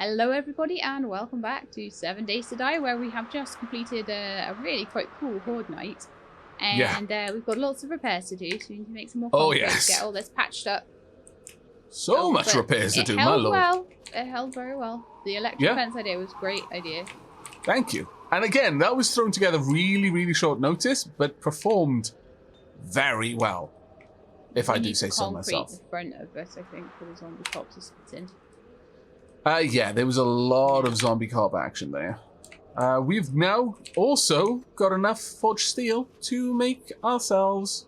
Hello everybody and welcome back to 7 Days to Die, where we have just completed a really quite cool horde night. And we've got lots of repairs to do, so we need to make some more concrete, get all this patched up. So much repairs to do, my lord. It held very well. The electric fence idea was a great idea. Thank you. And again, that was thrown together really, really short notice, but performed very well, if I do say so myself. The front of us, I think, for the zombie cops to sit in. Yeah, there was a lot of zombie cop action there. We've now also got enough forged steel to make ourselves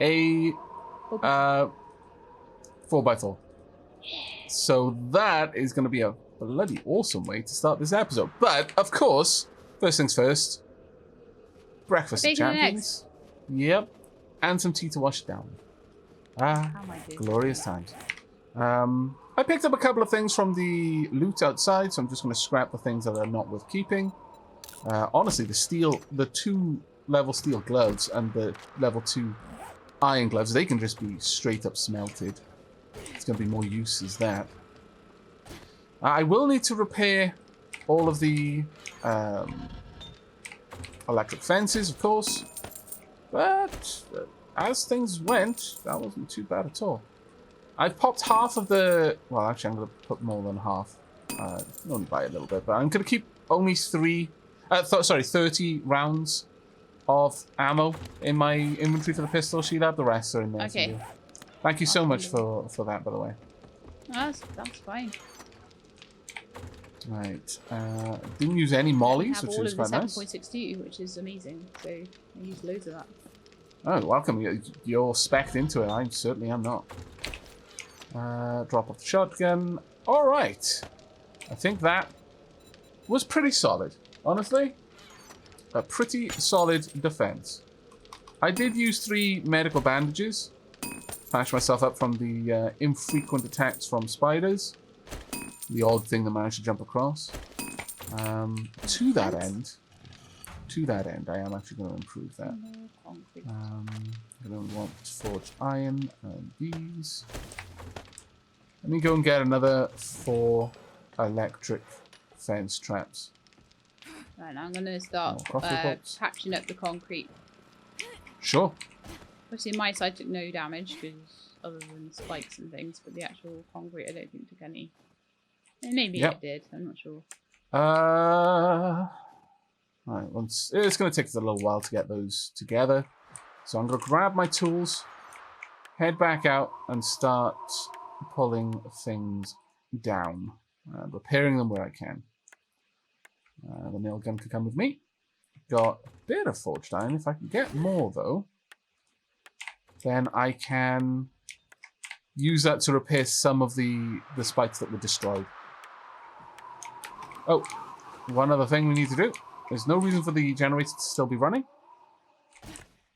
a 4x4. So that is going to be a bloody awesome way to start this episode. But, of course, first things first, breakfast of champions. Yep. And some tea to wash it down. Glorious times. I picked up a couple of things from the loot outside, so I'm just going to scrap the things that are not worth keeping. Honestly, the 2 level steel gloves and the level 2 iron gloves, they can just be straight up smelted. It's going to be more use as that. I will need to repair all of the electric fences, of course. But as things went, that wasn't too bad at all. I've popped half of the... Well, actually, I'm going to put more than half. Only by a little bit, but I'm going to keep only 30 rounds of ammo in my inventory for the pistol. She'll the rest are in there. Okay. Thank you so much for that, by the way. That's fine. Right. Didn't use any mollies, which is quite nice. 7.62, which is amazing. So I used loads of that. Oh, welcome. You're specced into it. I certainly am not. Drop off the shotgun. All right. I think that was pretty solid. Honestly, a pretty solid defense. I did use 3 medical bandages. Patched myself up from the infrequent attacks from spiders. The odd thing that managed to jump across. To that end, I am actually going to improve that. I don't want forged iron and these. Let me go and get another 4 electric fence traps. Right, now I'm going to start patching up the concrete. Sure. Obviously, my side took no damage, because other than spikes and things, but the actual concrete I don't think took any. Maybe it did, I'm not sure. Right, it's going to take us a little while to get those together. So I'm going to grab my tools, head back out, and start pulling things down, repairing them where I can. The nail gun can come with me. Got a bit of forged iron. If I can get more, though, then I can use that to repair some of the spikes that were destroyed. Oh, one other thing we need to do. There's no reason for the generator to still be running.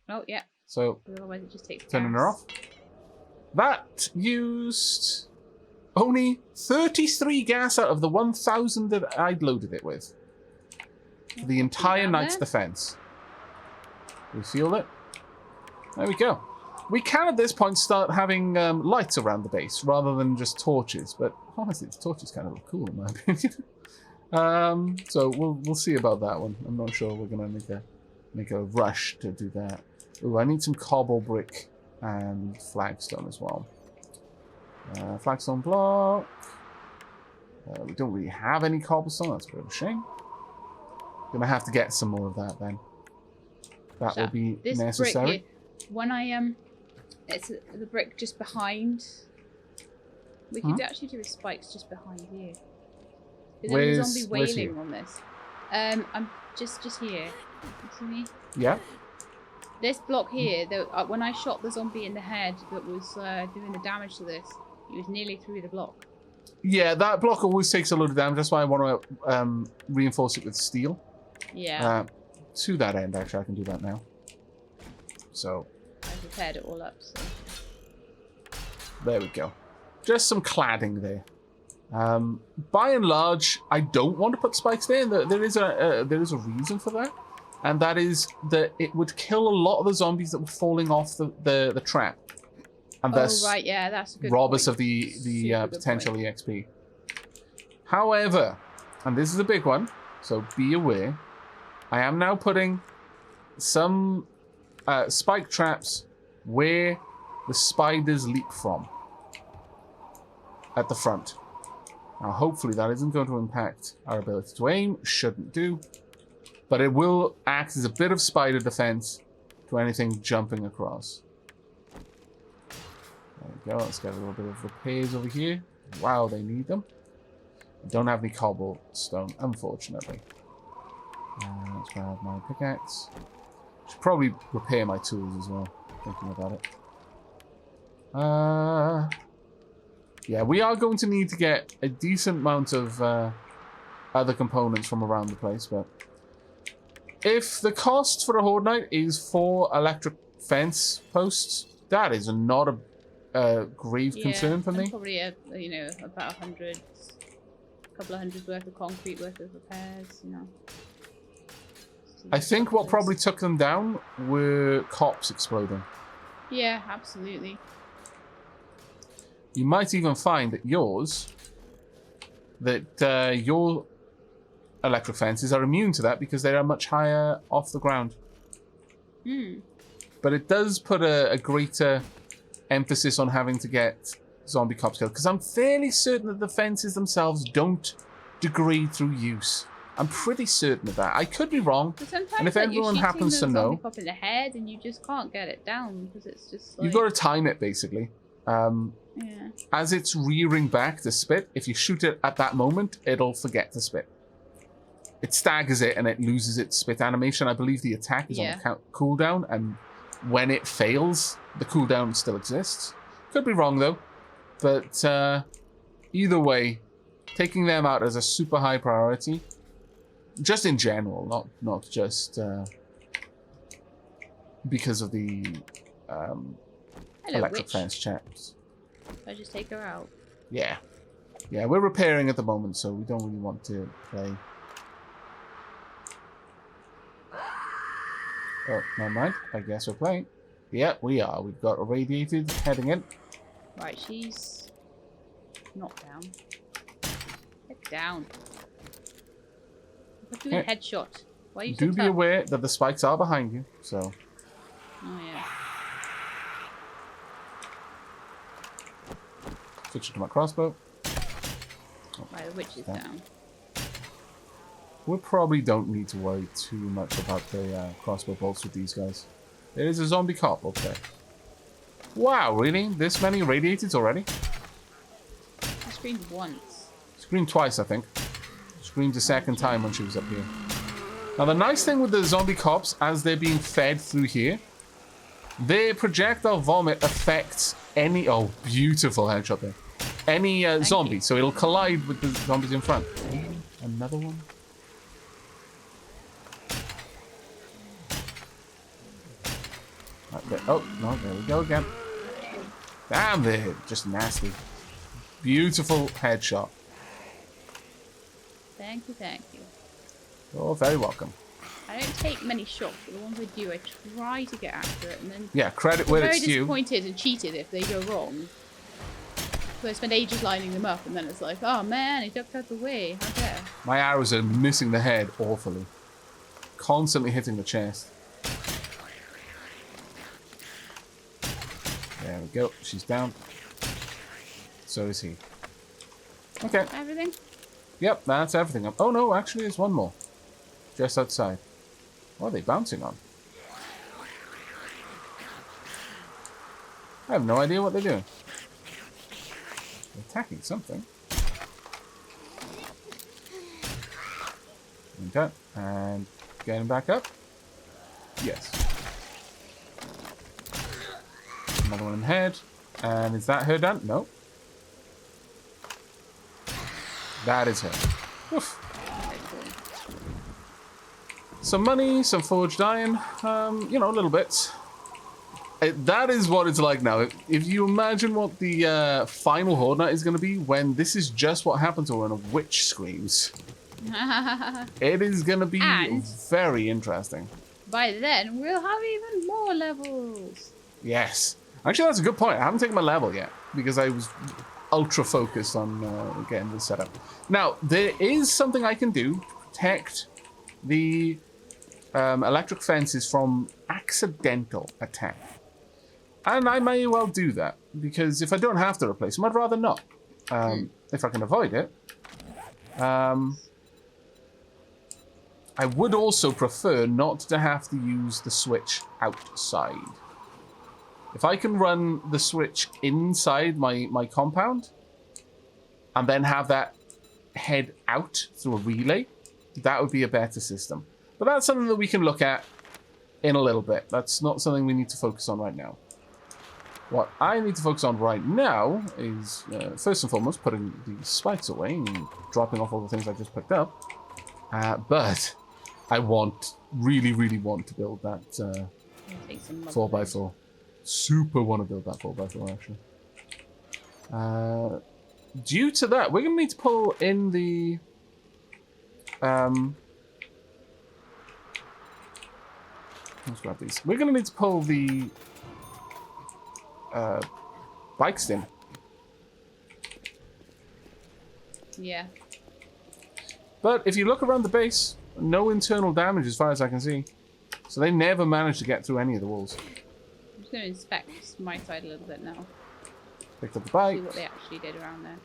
Oh, yeah. So, otherwise it just takes turning her off. That used only 33 gas out of the 1,000 that I'd loaded it with. For the entire night's defense. We feel it? There we go. We can, at this point, start having lights around the base, rather than just torches. But, honestly, the torches kind of look cool, in my opinion. So, we'll see about that one. I'm not sure we're going to make a rush to do that. Ooh, I need some cobble brick and flagstone as well. Flagstone block. We don't really have any cobblestone. That's a bit of a shame. Gonna have to get some more of that then. That will be necessary. Brick here, when I it's the brick just behind. We could actually do with spikes just behind here. There's a zombie wailing on this. I'm just here. You see me? Yeah. This block here, when I shot the zombie in the head that was doing the damage to this, he was nearly through the block. Yeah, that block always takes a lot of damage. That's why I want to reinforce it with steel. Yeah. To that end, actually, I can do that now. So. I've repaired it all up. So. There we go. Just some cladding there. By and large, I don't want to put spikes there. There is a reason for that. And that is that it would kill a lot of the zombies that were falling off the trap. And thus right, yeah, that's a good rob point. us of the potential EXP. However, and this is a big one, so be aware, I am now putting some spike traps where the spiders leap from at the front. Now, hopefully that isn't going to impact our ability to aim. Shouldn't do. But it will act as a bit of spider defense to anything jumping across. There we go. Let's get a little bit of repairs over here. Wow, they need them. I don't have any cobblestone, unfortunately. Let's grab my pickaxe. Should probably repair my tools as well, thinking about it. Yeah, we are going to need to get a decent amount of other components from around the place, but if the cost for a Horde Night is 4 electric fence posts, that is not a grave concern for me. Probably about 100, a couple of hundred worth of concrete worth of repairs, I think what probably took them down were cops exploding. Yeah, absolutely. You might even find that your electric fences are immune to that because they are much higher off the ground. But it does put a greater emphasis on having to get zombie cops killed, because I'm fairly certain that the fences themselves don't degrade through use. I'm pretty certain of that. I could be wrong, and if everyone happens to know, zombie cop in the head and you just can't get it down because it's just like... You've got to time it, basically. Yeah. As it's rearing back to spit, if you shoot it at that moment, it'll forget to spit. It staggers it and it loses its spit animation. I believe the attack is on a cooldown, and when it fails, the cooldown still exists. Could be wrong, though. But either way, taking them out as a super high priority, just in general, not just because of the electric fence chaps. I just take her out. Yeah. Yeah, we're repairing at the moment, so we don't really want to play. Oh, never mind. I guess we're playing. Yeah, we are. We've got irradiated heading in. Right, she's not down. Get down. I'm doing a headshot. Why are you so Do be aware that the spikes are behind you, so... Oh, yeah. Switch to my crossbow. Oh, right, the witch is down. We probably don't need to worry too much about the crossbow bolts with these guys. There is a zombie cop up there. Wow, really? This many irradiated already? I screamed once. Screamed twice, I think. Screamed a second time when she was up here. Now, the nice thing with the zombie cops, as they're being fed through here, their projectile vomit affects any... Oh, beautiful headshot there. Any zombie, so it'll collide with the zombies in front. Another one? Oh, no, there we go again. Damn, they're just nasty. Beautiful headshot. Thank you, thank you. Oh, very welcome. I don't take many shots, but the ones I do, I try to get accurate, and then... Yeah, credit where it's due. I'm very disappointed and cheated if they go wrong. So I spend ages lining them up, and then it's like, oh man, he ducked out the way. How dare. My arrows are missing the head awfully. Constantly hitting the chest. There we go. She's down. So is he. Okay. Everything? Yep, that's everything. Oh no, actually there's one more. Just outside. What are they bouncing on? I have no idea what they're doing. They're attacking something. Okay, and getting back up. Yes. Another one in the head. And is that her done? No. That is her. Oof. Some money, some forged iron, you know, little bits. That is what it's like now. If you imagine what the final Horde Night is going to be when this is just what happens to her when a witch screams. It is going to be very interesting. By then, we'll have even more levels. Yes. Actually, that's a good point. I haven't taken my level yet because I was ultra focused on getting this set up. Now, there is something I can do to protect the electric fences from accidental attack. And I may well do that, because if I don't have to replace them, I'd rather not. If I can avoid it. I would also prefer not to have to use the switch outside. If I can run the switch inside my compound, and then have that head out through a relay, that would be a better system. But that's something that we can look at in a little bit. That's not something we need to focus on right now. What I need to focus on right now is, first and foremost, putting the spikes away and dropping off all the things I just picked up. But I really, really want to build that 4x4. Super want to build that 4x4, actually. Due to that, we're going to need to pull in the... let's grab these. We're going to need to pull the bikes in. Yeah. But if you look around the base, no internal damage as far as I can see. So they never managed to get through any of the walls. I'm just going to inspect my side a little bit now. Picked up the bike. See what they actually did around there.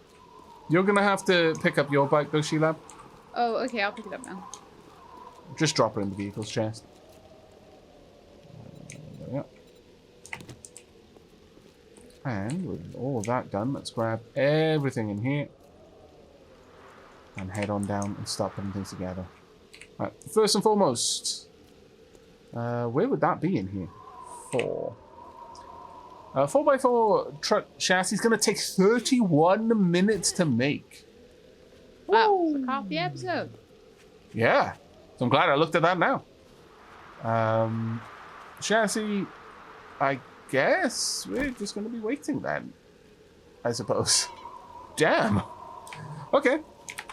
You're going to have to pick up your bike though, Sheila. Oh, okay, I'll pick it up now. Just drop it in the vehicle's chest. There we go. And with all of that done, let's grab everything in here. And head on down and start putting things together. Right, first and foremost, where would that be in here? 4. 4x4 truck chassis is going to take 31 minutes to make. Wow, it's like half the episode. Yeah, so I'm glad I looked at that now. Chassis, I guess we're just going to be waiting then, I suppose. Damn. Okay.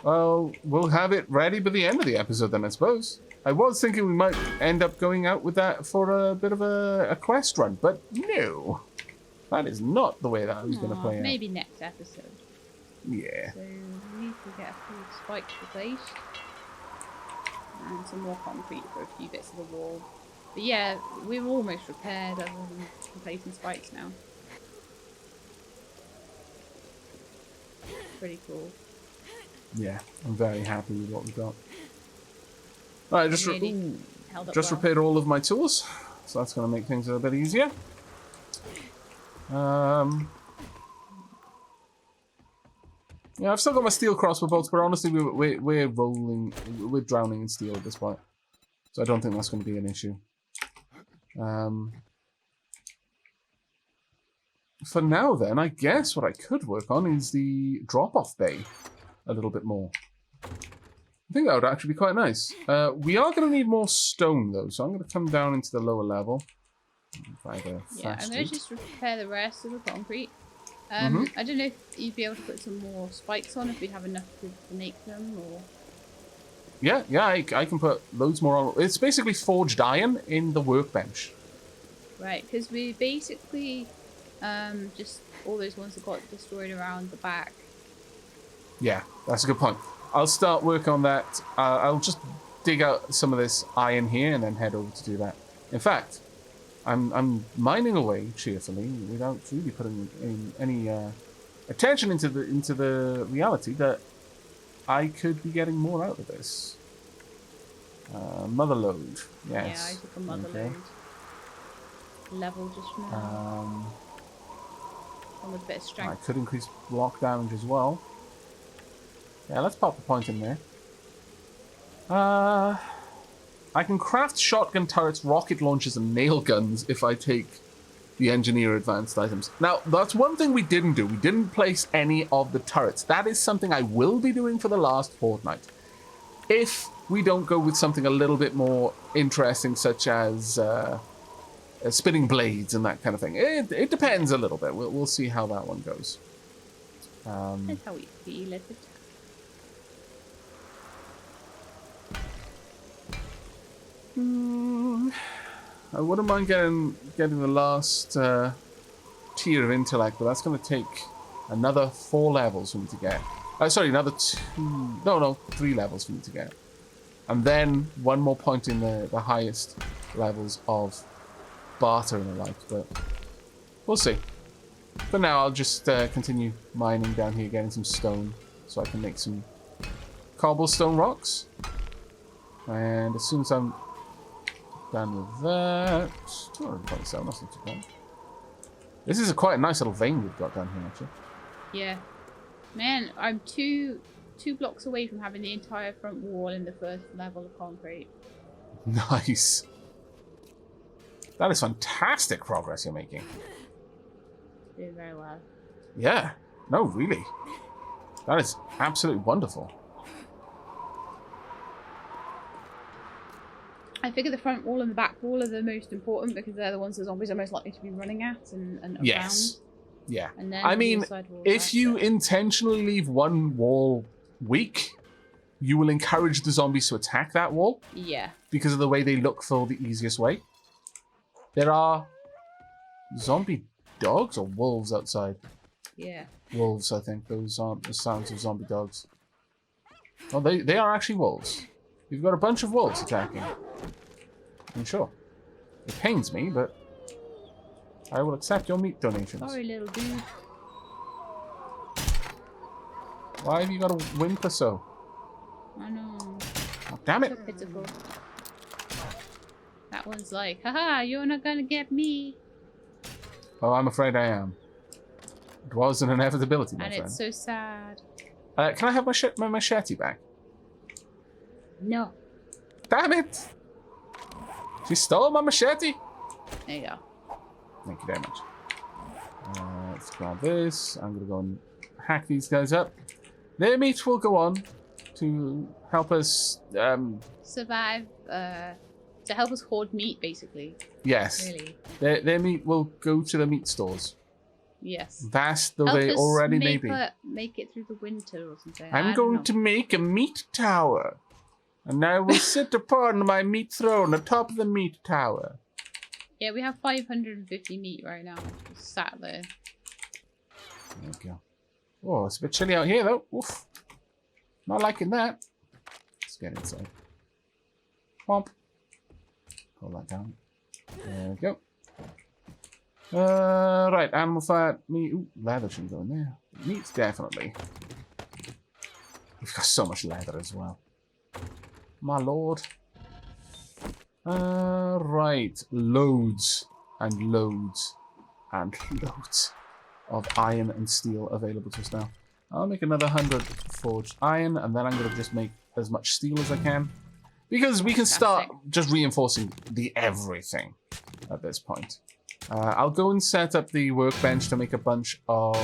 Well, we'll have it ready by the end of the episode then, I suppose. I was thinking we might end up going out with that for a bit of a quest run, but no. That is not the way that I was going to play out. Maybe next episode. Yeah. So we need to get a few spikes replaced. And some more concrete for a few bits of the wall. But yeah, we're almost repaired other than replacing spikes now. Pretty cool. Yeah, I'm very happy with what we got. Alright, just repaired all of my tools, so that's going to make things a bit easier. Yeah, I've still got my steel crossbow bolts, but honestly, we're drowning in steel at this point, so I don't think that's going to be an issue. For now, then, I guess what I could work on is the drop-off bay a little bit more. I think that would actually be quite nice. We are going to need more stone, though, so I'm going to come down into the lower level. Yeah, I'm going to just repair the rest of the concrete. I don't know if you'd be able to put some more spikes on if we have enough to make them, or... Yeah, I can put loads more on. It's basically forged iron in the workbench. Right, because we basically just all those ones that got destroyed around the back. Yeah, that's a good point. I'll start work on that. I'll just dig out some of this iron here and then head over to do that. In fact, I'm mining away cheerfully without really putting in any attention into the reality that I could be getting more out of this. Mother load, yes. Yeah, I took a mother load level just now. On with a bit of strength. I could increase block damage as well. Yeah, let's pop the point in there. I can craft shotgun turrets, rocket launchers, and nail guns if I take the engineer advanced items. Now, that's one thing we didn't do. We didn't place any of the turrets. That is something I will be doing for the last fortnight. If we don't go with something a little bit more interesting, such as spinning blades and that kind of thing. It depends a little bit. We'll see how that one goes. That's how we feel at the time. I wouldn't mind getting the last tier of intellect, but that's going to take another 4 levels for me to get. Sorry, another 3 levels for me to get. And then 1 more point in the highest levels of barter and the like, but we'll see. For now, I'll just continue mining down here, getting some stone, so I can make some cobblestone rocks. And as soon as I'm done with that... 227, that's not too bad. This is quite a nice little vein we've got down here, actually. Yeah. Man, I'm two blocks away from having the entire front wall in the first level of concrete. Nice. That is fantastic progress you're making. Doing very well. Yeah. No, really. That is absolutely wonderful. I figure the front wall and the back wall are the most important because they're the ones the zombies are most likely to be running at and yes. around. Yeah. And then I mean, if you intentionally leave one wall weak, you will encourage the zombies to attack that wall. Yeah. Because of the way they look for the easiest way. There are zombie dogs or wolves outside. Yeah. Wolves, I think. Those aren't the sounds of zombie dogs. Oh, they are actually wolves. You've got a bunch of wolves attacking. I'm sure. It pains me, but I will accept your meat donations. Sorry, little dude. Why have you got to whimper so? I know. Oh, damn it. So pitiful. That one's like, haha, you're not gonna get me. Oh, I'm afraid I am. It was an inevitability, my friend. friend. It's so sad. Can I have my machete back? No. Damn it! She stole my machete! There you go. Thank you very much. Let's grab this. I'm going to go and hack these guys up. Their meat will go on to help us... survive, to help us hoard meat, basically. Yes. Really. Their meat will go to the meat stores. Yes. Vast though they already may be. Make it through the winter or something. I'm going to make a meat tower. And I will sit upon my meat throne atop the meat tower. Yeah, we have 550 meat right now. Just sat there. There we go. Oh, it's a bit chilly out here though. Oof. Not liking that. Let's get inside. Womp. Pull that down. There we go. Right, animal fat, meat. Ooh, leather should go in there. Meat's definitely. We've got so much leather as well. My lord. Right. Loads and loads and loads of iron and steel available to us now. I'll make another 100 forged iron, and then I'm going to just make as much steel as I can. Because we can start just reinforcing the everything at this point. I'll go and set up the workbench to make a bunch of...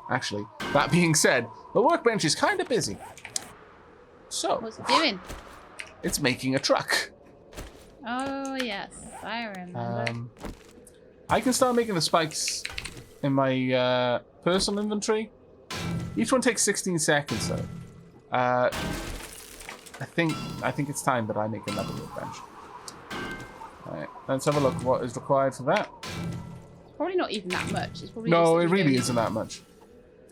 Actually, that being said, the workbench is kind of busy. So... What's it doing? It's making a truck. Oh, yes. I remember. I can start making the spikes in my personal inventory. Each one takes 16 seconds, though. I think it's time that I make another workbench. Alright, let's have a look what is required for that. It's probably not even that much. It's probably no, it really isn't that much.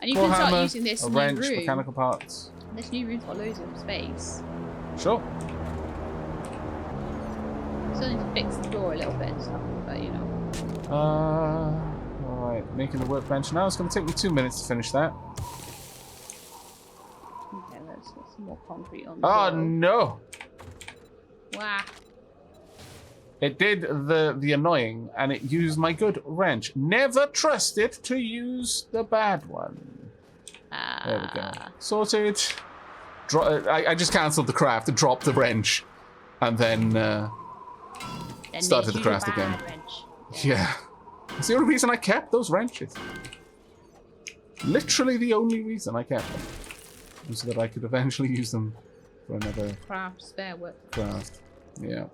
And you can start using this new wrench, room. Mechanical parts. This new room's got loads of space. Sure. Still need to fix the floor a little bit and stuff, but you know. Alright, making the workbench now. It's going to take me 2 minutes to finish that. Okay, let's get some more concrete on the Oh, wall. no! Wow. It did the annoying, and it used my good wrench. Never trust it to use the bad one. There we go. Sorted. I just cancelled the craft and dropped the wrench. And then started the craft again. Yeah. It's the only reason I kept those wrenches. Literally the only reason I kept them. Was so that I could eventually use them for another... Craft, spare work. Craft. Yeah.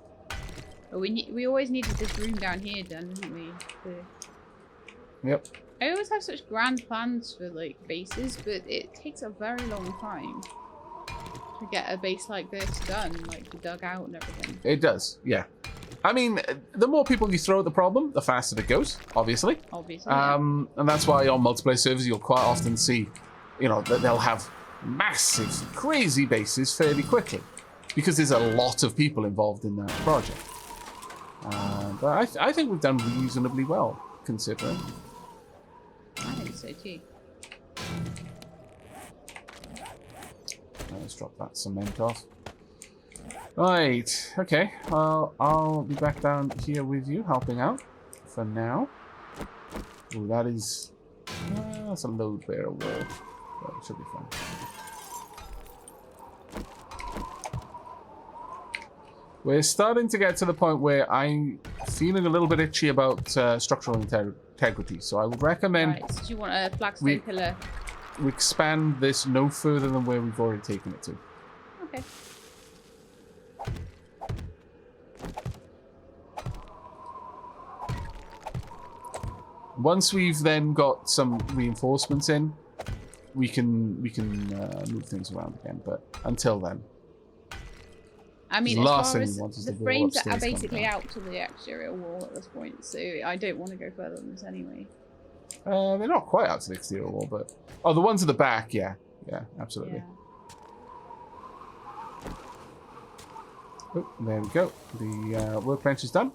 But we always needed this room down here done, didn't we? Yep. I always have such grand plans for like bases, but it takes a very long time to get a base like this done, like the dugout and everything. It does, yeah. I mean, the more people you throw at the problem, the faster it goes, obviously. Obviously, yeah. And that's why on multiplayer servers, you'll quite often see, you know, that they'll have massive, crazy bases fairly quickly. Because there's a lot of people involved in that project. But I think we've done reasonably well, considering. I think so too. Let's drop that cement off. Right, okay. I'll be back down here with you, helping out for now. Oh, that is... that's a load bearer wall. But it should be fine. We're starting to get to the point where I'm feeling a little bit itchy about structural integrity, so I would recommend... Right, so do you want a flagstone pillar? We expand this no further than where we've already taken it to. Okay. Once we've then got some reinforcements in, we can move things around again. But until then, I mean, the as last far thing as we want is the the wall frames are upstairs basically coming down. out to the exterior wall at this point, so I don't want to go further than this anyway. They're not quite out to the exterior wall, but the ones at the back, yeah, absolutely. Yeah. Oh, there we go. The workbench is done.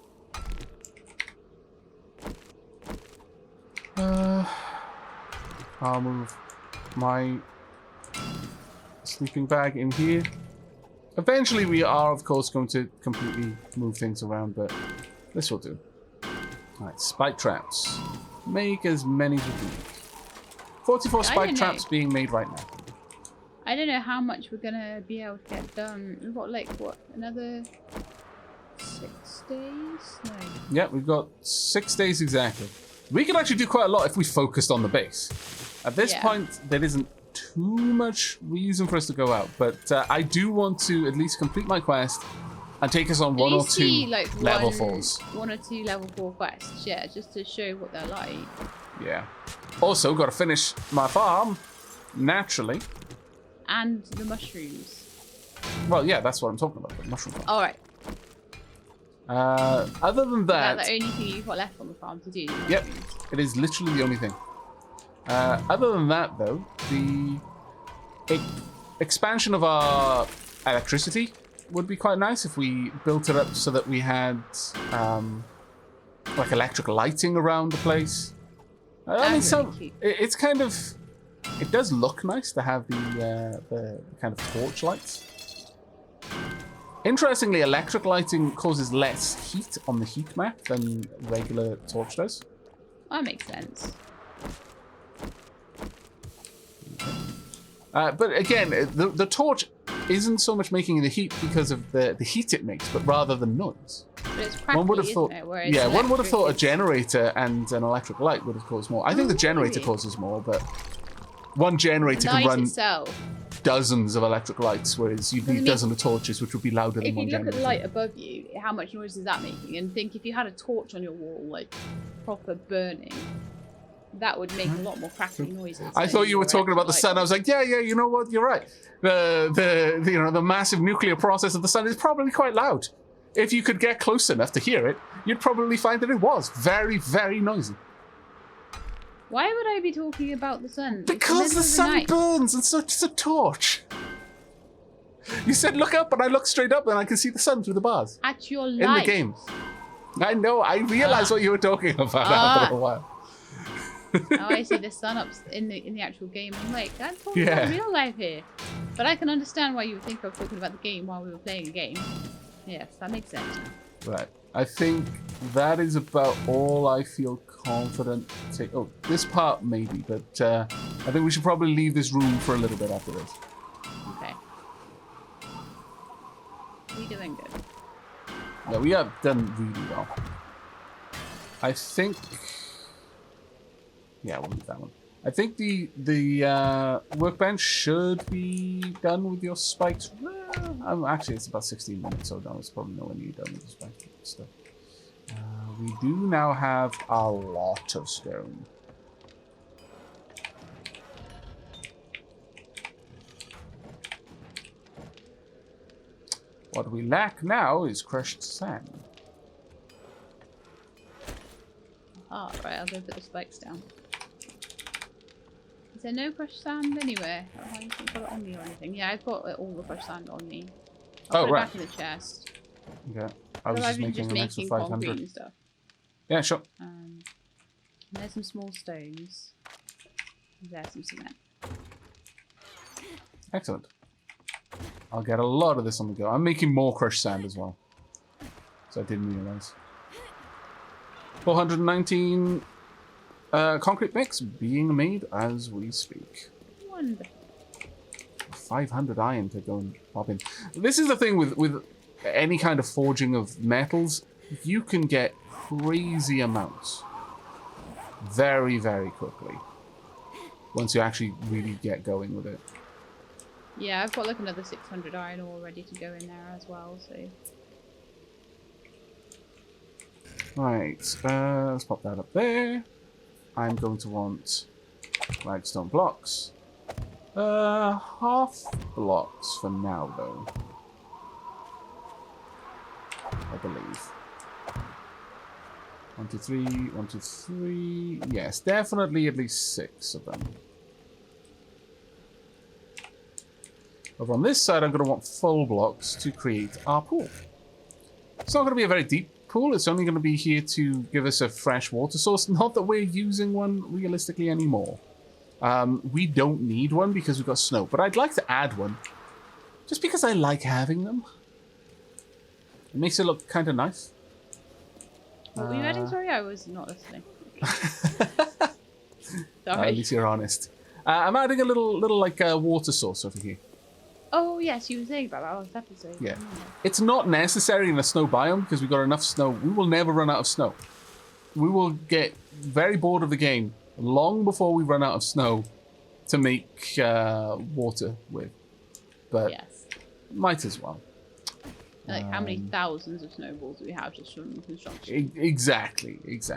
I'll move my sleeping bag in here. Eventually we are, of course, going to completely move things around, but this will do. Alright, spike traps. Make as many as we can. 44 spike traps being made right now. I don't know how much we're gonna be able to get done. We've got like, what, another 6 days? No. Yeah, we've got 6 days exactly. We can actually do quite a lot if we focused on the base. At this point, there isn't too much reason for us to go out, but I do want to at least complete my quest and take us on one or two level 4s. 1 or 2 level 4 quests, yeah, just to show what they're like. Yeah. Also, got to finish my farm, naturally. And the mushrooms. Well, yeah, that's what I'm talking about, the mushroom farm. Alright. Other than that... Is that the only thing you've got left on the farm to do? Yep, it is literally the only thing. Other than that, though, the expansion of our electricity would be quite nice if we built it up so that we had like electric lighting around the place. I mean, it's kind of... It does look nice to have the kind of torch lights. Interestingly, electric lighting causes less heat on the heat map than regular torch does. That makes sense. But again, the torch isn't so much making the heat because of the heat it makes, but rather the noise. But it's crappy, one would have thought, isn't it? one would have thought a generator and an electric light would have caused more. I think the generator causes more, but one generator can run dozens of electric lights, whereas you'd need dozens of torches, which would be louder than one generator. If you look at the light above you, how much noise is that making? And think if you had a torch on your wall, like proper burning, that would make a lot more crackly noises. I thought you were talking about the sun. I was like, yeah, you know what? You're right. The massive nuclear process of the sun is probably quite loud. If you could get close enough to hear it, you'd probably find that it was very, very noisy. Why would I be talking about the sun? Because the sun burns, and so it's a torch. You said look up, and I looked straight up, and I can see the sun through the bars. At your light. In the game. I know, I realized what you were talking about after a while. Now I see the sun up in the actual game. I'm like, I'm talking about real life here. But I can understand why you would think I was talking about the game while we were playing a game. Yes, that makes sense. Right. I think that is about all I feel confident to take. Oh, this part maybe, but I think we should probably leave this room for a little bit after this. Okay. We're doing good. Yeah, we have done really well. I think... Yeah, we'll leave that one. I think the workbench should be done with your spikes. Actually, it's about 16 minutes, so no, it's probably nowhere near done with the spikes stuff. We do now have a lot of stone. What we lack now is crushed sand. I'll go put the spikes down. Is there no crushed sand anywhere? Oh, I haven't got it on me or anything. Yeah, I've got all the crushed sand on me. I'll put it back in the chest. Yeah. I was just making an extra 500. Concrete and stuff. Yeah, sure. There's some small stones. There's some cement. Excellent. I'll get a lot of this on the go. I'm making more crushed sand as well. So I didn't realize. 419 concrete mix being made as we speak. Wonderful. 500 iron to go and pop in. This is the thing with any kind of forging of metals. You can get crazy amounts very, very quickly once you actually really get going with it. Yeah, I've got like another 600 iron ore ready to go in there as well, so... Right, let's pop that up there. I'm going to want flagstone blocks. Half blocks for now, though. I believe. 1, 2, 3, 1, 2, 3. Yes, definitely at least 6 of them. Over on this side, I'm going to want full blocks to create our pool. It's not going to be a very deep pool. It's only going to be here to give us a fresh water source. Not that we're using one realistically anymore. We don't need one because we've got snow. But I'd like to add one. Just because I like having them. It makes it look kind of nice. What were you adding? Sorry, I was not listening. At least you're honest. I'm adding a little like water source over here. Oh yes, you were saying about that last episode. Yeah, it's not necessary in a snow biome because we've got enough snow. We will never run out of snow. We will get very bored of the game long before we run out of snow to make water with. But yes, might as well. Like how many thousands of snowballs do we have just from construction? Exactly. Let's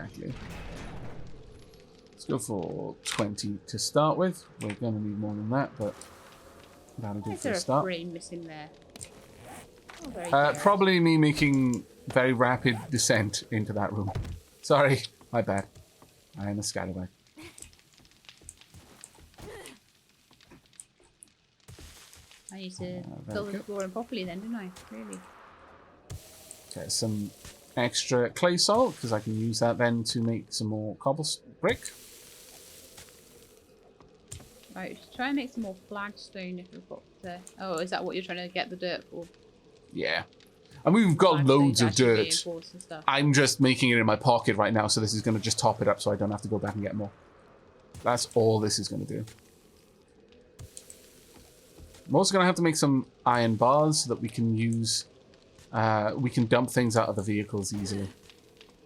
go for 20 to start with. We're going to need more than that, but that'll do for a start. Is there a frame missing there? Oh, probably me making very rapid descent into that room. Sorry, my bad. I am a scallywag. I need to fill the floor properly then, didn't I? Really? Okay, some extra clay salt, because I can use that then to make some more cobblestone brick. Right, we should try and make some more flagstone if we've got to... Oh, is that what you're trying to get the dirt for? Yeah. And we've got loads of dirt. I'm just making it in my pocket right now, so this is going to just top it up so I don't have to go back and get more. That's all this is going to do. I'm also going to have to make some iron bars so that we can use... we can dump things out of the vehicles easily.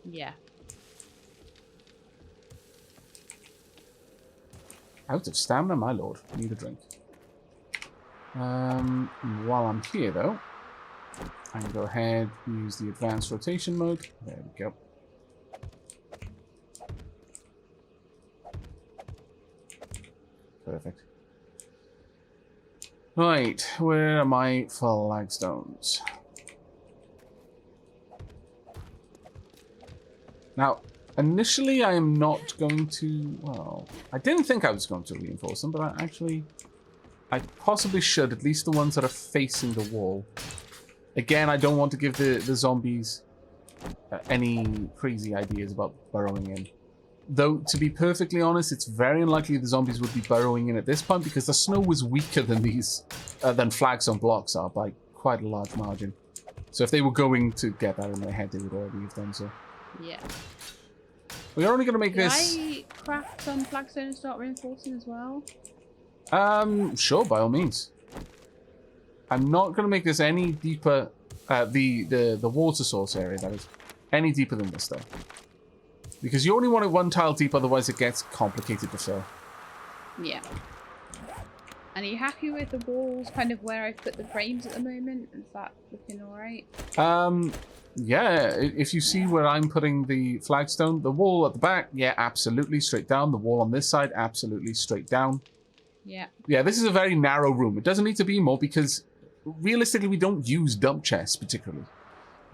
Yeah. Out of stamina, my lord. Need a drink. While I'm here, though, I can go ahead and use the advanced rotation mode. There we go. Perfect. Right, where are my flagstones? Now, initially I am not going to... Well, I didn't think I was going to reinforce them, but I possibly should, at least the ones that are facing the wall. Again, I don't want to give the zombies any crazy ideas about burrowing in. Though, to be perfectly honest, it's very unlikely the zombies would be burrowing in at this point because the snow was weaker than these, than flagstone blocks are by quite a large margin. So if they were going to get that in their head, they would already have done so. Yeah. We're only going to make this... Can I craft some flagstone and start reinforcing as well? Sure, by all means. I'm not going to make this any deeper, the water source area, that is, any deeper than this, though. Because you only want it one tile deep, otherwise it gets complicated to fill. Yeah. And are you happy with the walls, kind of where I've put the frames at the moment? Is that looking alright? Yeah, if you see where I'm putting the flagstone, the wall at the back, yeah, absolutely straight down. The wall on this side, absolutely straight down. Yeah. Yeah, this is a very narrow room. It doesn't need to be more because realistically we don't use dump chests particularly.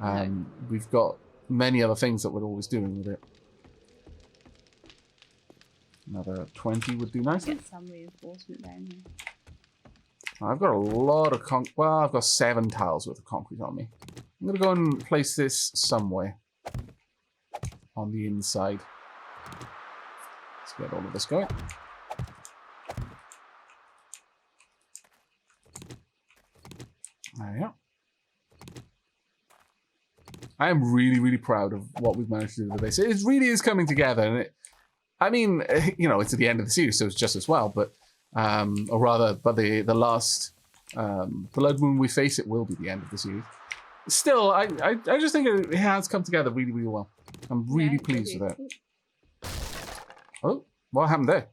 No. We've got many other things that we're always doing with it. Another 20 would do nicely. Get some reinforcement down here. I've got a lot of well, I've got 7 tiles worth of concrete on me. I'm going to go and place this somewhere on the inside. Let's get all of this going. There we go. I am really, really proud of what we've managed to do with this. It really is coming together. And I mean, you know, it's at the end of the series, so it's just as well. But, or rather, but the last Blood Moon we face, it will be the end of the series. Still, I just think it has come together really, really well. I'm really pleased with it. Oh, what happened there?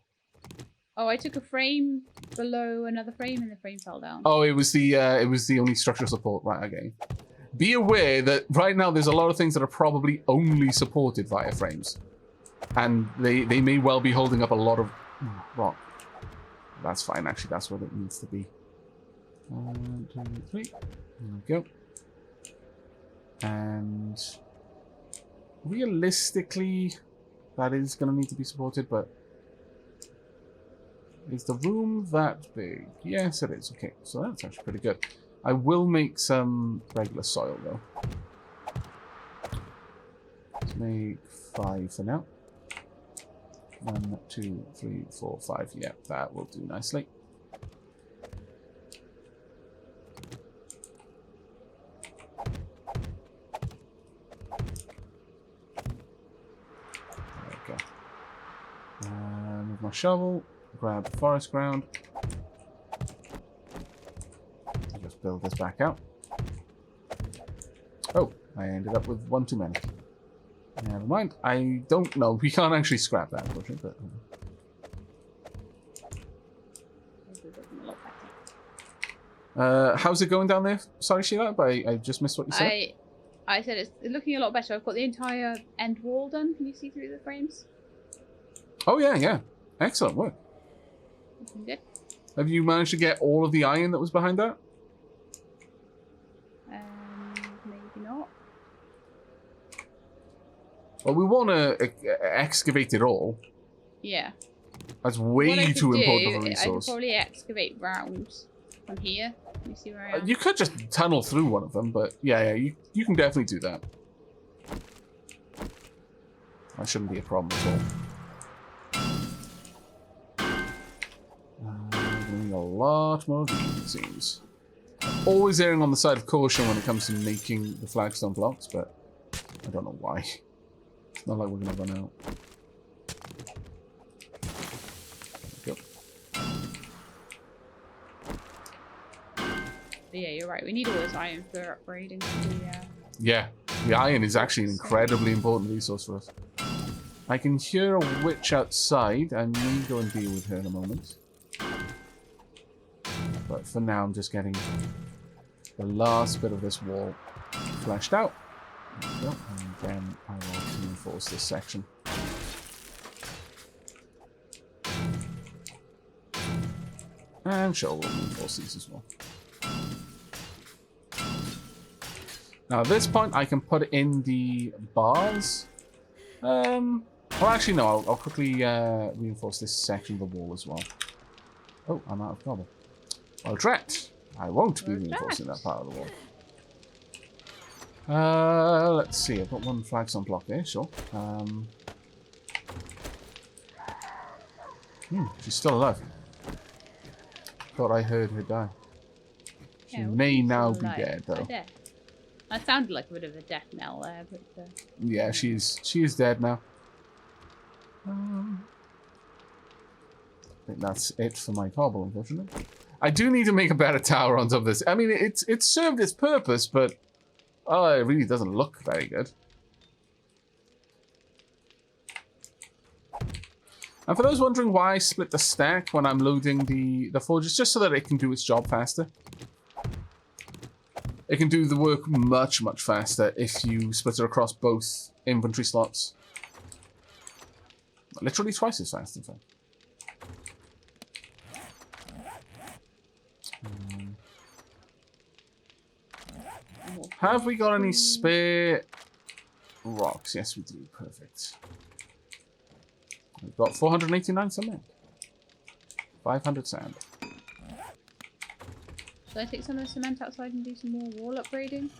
Oh, I took a frame below another frame and the frame fell down. Oh, it was the only structural support. Right, okay. Be aware that right now there's a lot of things that are probably only supported via frames. And they may well be holding up a lot of rock. That's fine, actually. That's what it needs to be. 1, 2, 3. There we go. And realistically, that is going to need to be supported, but is the room that big? Yes, it is. Okay, so that's actually pretty good. I will make some regular soil, though. Let's make 5 for now. 1, 2, 3, 4, 5. Yeah, that will do nicely. There we go. Move my shovel. Grab the forest ground. Just build this back out. Oh, I ended up with 1 too many. Never mind. I don't know. We can't actually scrap that, unfortunately. But, how's it going down there? Sorry, Sheila, but I just missed what you said. I said it's looking a lot better. I've got the entire end wall done. Can you see through the frames? Oh, yeah, yeah. Excellent work. Good. Have you managed to get all of the iron that was behind that? Maybe not. Well, we want to excavate it all. Yeah. That's way too important of a resource. I could probably excavate round from here. Can you see where I am? You could just tunnel through one of them, but yeah, you can definitely do that. That shouldn't be a problem at all. Need a lot more of these, it seems. Always erring on the side of caution when it comes to making the flagstone blocks, but I don't know why. It's not like we're going to run out. There we go. But yeah, you're right. We need all this iron for upgrading the... Yeah, the iron is actually an incredibly important resource for us. I can hear a witch outside. I may go and deal with her in a moment. But for now, I'm just getting the last bit of this wall fleshed out. There we go. And then I will reinforce this section. And sure, we'll reinforce these as well. Now at this point, I can put in the bars. Well, actually, no. I'll quickly reinforce this section of the wall as well. Oh, I'm out of cobble. Well, drat. I won't be reinforcing that part of the wall. Let's see. I've got 1 flagstone block there, sure. She's still alive. Thought I heard her die. She may now be dead, though. That sounded like a bit of a death knell there, but... Yeah, she is dead now. I think that's it for my cobble, unfortunately. I do need to make a better tower on top of this. I mean, it's served its purpose, but it really doesn't look very good. And for those wondering why I split the stack when I'm loading the forge, it's just so that it can do its job faster. It can do the work much, much faster if you split it across both inventory slots. Literally twice as fast, in fact. Have we got any spare rocks? Yes, we do. Perfect. We've got 489 cement. 500 sand. Should I take some of the cement outside and do some more wall upgrading?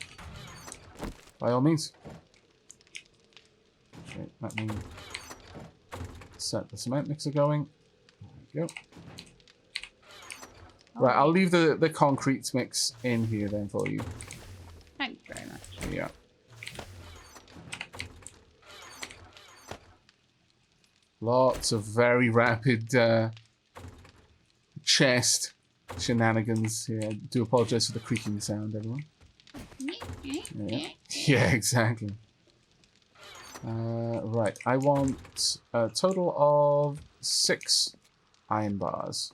By all means. Okay, let me set the cement mixer going. There we go. Right, I'll leave the concrete mix in here then for you. Thank you very much. Yeah. Lots of very rapid chest shenanigans. Yeah, I do apologize for the creaking sound, everyone. Yeah, exactly. Right, I want a total of 6 iron bars.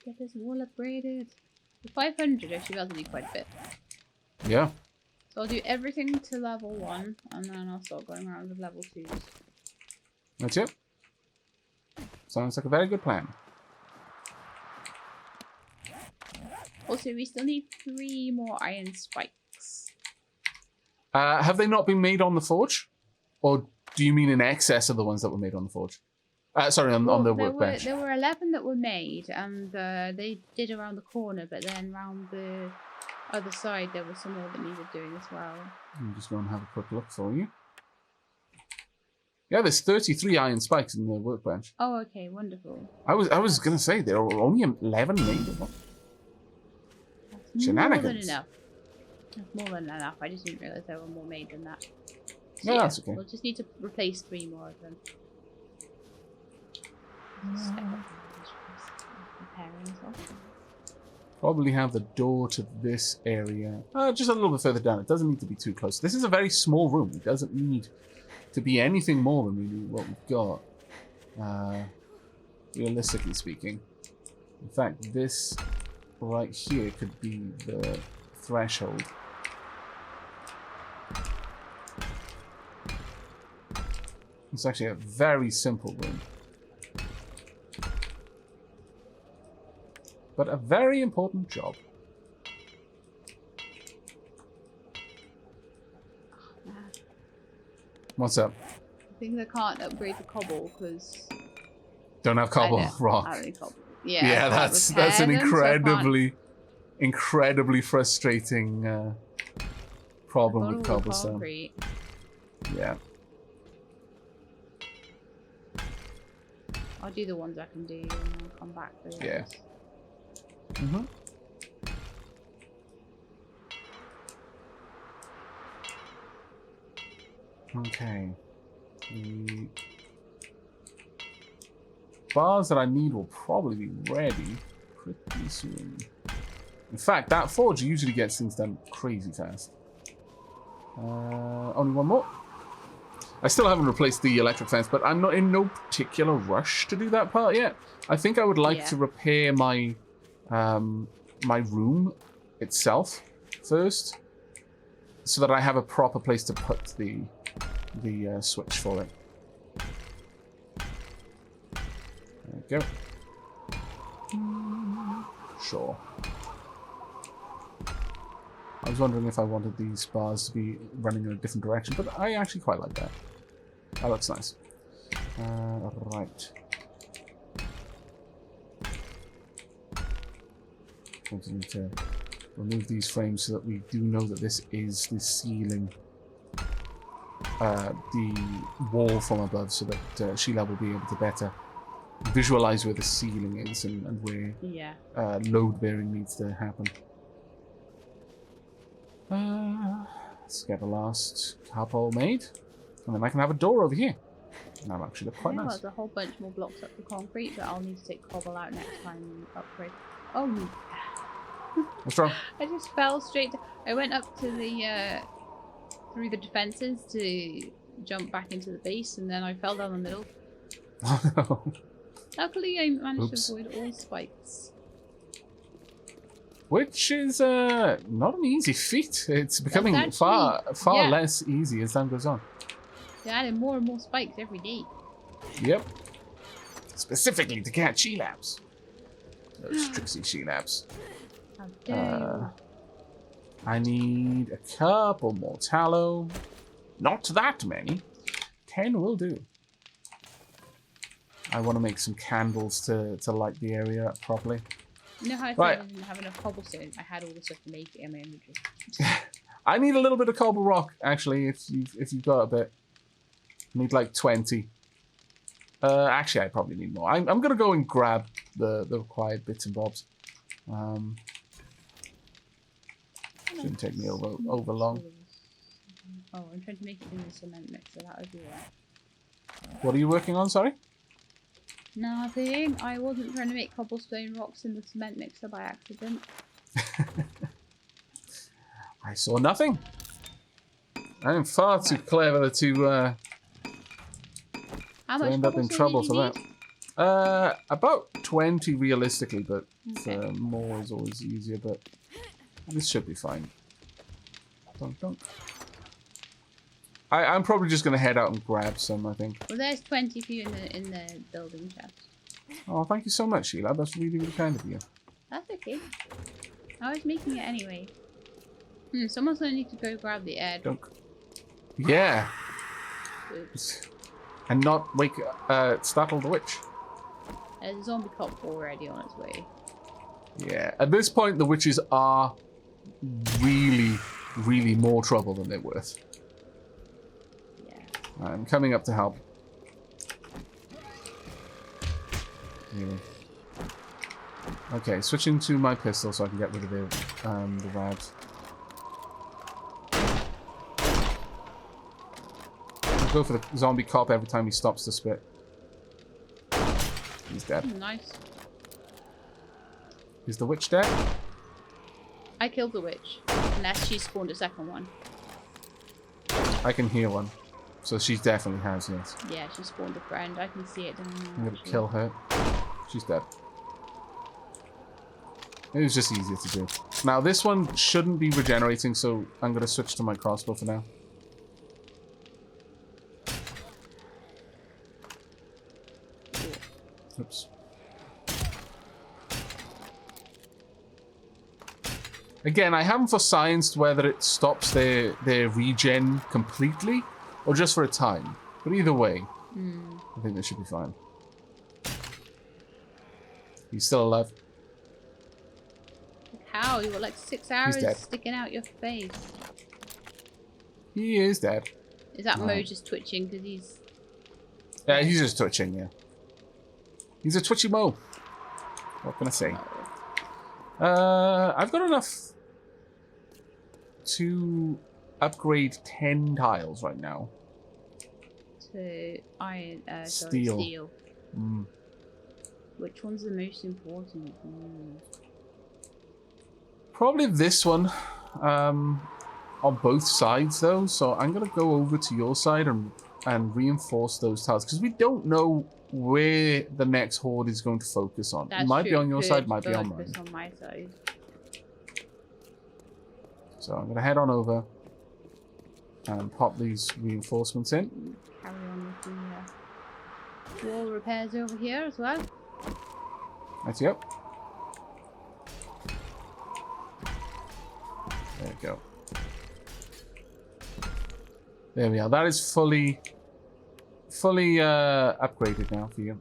Get this wall upgraded. The 500 actually does need quite a bit. Yeah. So I'll do everything to level 1, and then I'll start going around with level 2s. That's it. Sounds like a very good plan. Also, we still need 3 more iron spikes. Have they not been made on the forge? Or do you mean in excess of the ones that were made on the forge? Sorry, on the workbench. There were 11 that were made, and they did around the corner, but then around the other side there were some more that needed doing as well. I'm just going to have a quick look for you. Yeah, there's 33 iron spikes in the workbench. Oh, okay, wonderful. I was going to say there are only 11 made of them. Shenanigans. More than enough. That's more than enough. I just didn't realise there were more made than that. So No, that's okay. We'll just need to replace 3 more of them. Probably have the door to this area. Just a little bit further down. It doesn't need to be too close. This is a very small room. It doesn't need to be anything more than really what we've got. Realistically speaking. In fact, this right here could be the threshold. It's actually a very simple room. But a very important job. What's up? I think I can't upgrade the cobble because don't have cobble rock. Cobble. Yeah, that's an incredibly frustrating problem with cobblestone. Concrete. Yeah. I'll do the ones I can do and I'll come back for those. Yeah. Mm-hmm. Okay. The bars that I need will probably be ready pretty soon. In fact, that forge usually gets things done crazy fast. Only one more. I still haven't replaced the electric fence, but I'm not in no particular rush to do that part yet. I think I would like to repair my my room itself first, so that I have a proper place to put the switch for it. There we go. Sure. I was wondering if I wanted these bars to be running in a different direction, but I actually quite like that. That looks nice. Right. I need to remove these frames so that we do know that this is the ceiling, the wall from above, so that Sheila will be able to better visualize where the ceiling is and where load bearing needs to happen. Let's get the last couple made, and then I can have a door over here. And that'll actually look quite nice. There's a whole bunch more blocks up for concrete, but I'll need to take cobble out next time and upgrade. Oh. What's wrong? I just fell straight down. I went up to the through the defenses to jump back into the base, and then I fell down the middle. Oh no. Luckily I managed to avoid all spikes. Which is not an easy feat. It's becoming actually, far less easy as time goes on. They're adding more and more spikes every day. Yep. Specifically to catch she-labs. Those tricksy she-labs. How dare you. I need a couple more tallow. Not that many. 10 will do. I want to make some candles to light the area up properly. You know how I thought I didn't have enough cobblestone? I had all the stuff to make it in my inventory. I need a little bit of cobble rock, actually, if you've got a bit. I need like 20. Actually, I probably need more. I'm going to go and grab the required bits and bobs. Shouldn't take me over long. Oh, I'm trying to make it in the cement mixer. That would be right. What are you working on, sorry? Nothing. I wasn't trying to make cobblestone rocks in the cement mixer by accident. I saw nothing. I am far too clever to end up in trouble for that. About 20 realistically, but more is always easier, but this should be fine. Dunk, dunk. I'm probably just going to head out and grab some, I think. Well, there's 20 for you in the building chest. Oh, thank you so much, Sheila. That's really, really kind of you. That's okay. I was making it anyway. Someone's going to need to go grab the air. Dunk. Yeah. Oops. And not startle the witch. There's a zombie cop already on its way. Yeah. At this point, the witches are really, really more trouble than they're worth. I'm coming up to help. Really. Okay, switching to my pistol so I can get rid of the rads. I'll go for the zombie cop every time he stops to spit. He's dead. Nice. Is the witch dead? I killed the witch. Unless she spawned a second one. I can hear one. So she definitely has, yes. Yeah, she spawned a friend. I can see it. I'm gonna kill her. She's dead. It was just easier to do. Now, this one shouldn't be regenerating, so I'm gonna switch to my crossbow for now. Oops. Again, I haven't for scienced whether it stops their regen completely or just for a time. But either way, I think this should be fine. He's still alive. How? You got like 6 arrows sticking out your face. He is dead. Is that Mo just twitching because he's... Yeah, he's just twitching, yeah. He's a twitchy Mo. What can I say? I've got enough to upgrade 10 tiles right now. To iron, steel. Steel. Which one's the most important? Probably this one. On both sides though, so I'm gonna go over to your side and reinforce those tiles because we don't know where the next horde is going to focus on. That's it might true. be on your side, might be on mine. On my side. So I'm gonna head on over and pop these reinforcements in. Carry on with the wall repairs over here as well. That's yep. There we go. There we are. That is fully upgraded now for you.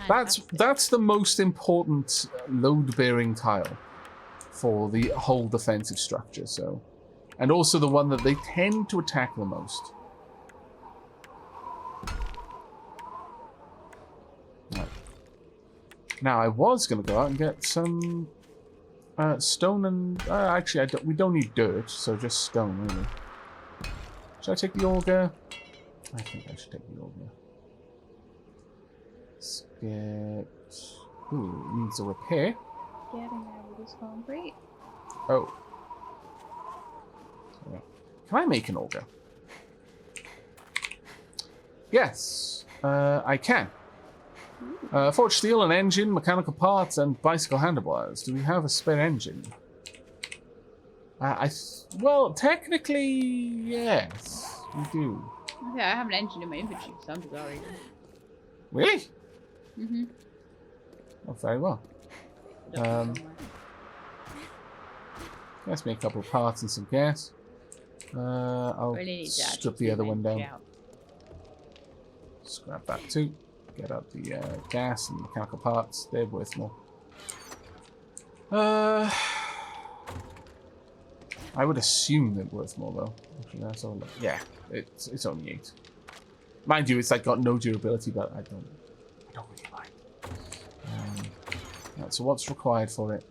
That's the most important load-bearing tile for the whole defensive structure. So, and also the one that they tend to attack the most. Right. Now I was going to go out and get some stone and actually we don't need dirt, so just stone really. Should I take the auger? I think I should take the auger. Let's get... Ooh, it needs a repair. Getting there with this concrete. Oh. Can I make an auger? Yes, I can. Forged steel, an engine, mechanical parts, and bicycle handlebars. Do we have a spare engine? Well, technically, yes, we do. Okay, I have an engine in my inventory for some bizarre reason. Really? Mm-hmm. Oh, very well. Let's make a couple of parts and some gas. I'll strip the other one down. Scrap that too. Get out the gas and mechanical parts. They're worth more. I would assume they're worth more though. Actually, that's all. Yeah, it's only 8. Mind you, it's like got no durability, but I don't really mind. Right, so what's required for it?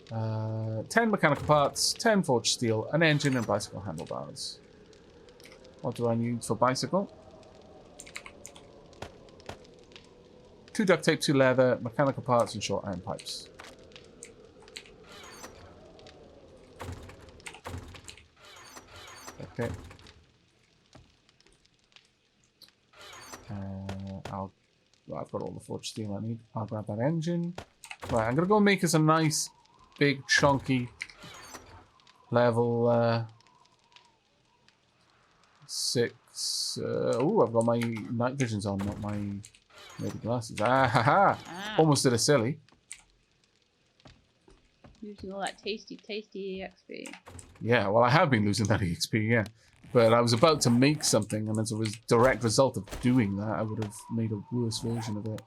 10 mechanical parts, 10 forged steel, an engine, and bicycle handlebars. What do I need for bicycle? 2 duct tape, 2 leather, mechanical parts, and short iron pipes. Okay. I've got all the forged steel I need. I'll grab that engine. Right, I'm going to go make us a nice, big, chunky level 6. Oh, I've got my night visions on, not my maybe glasses. Ah, ha, ha. Almost did a silly. Using all that tasty EXP. Yeah, well, I have been losing that EXP, yeah. But I was about to make something, and as a direct result of doing that, I would have made a worse version of it.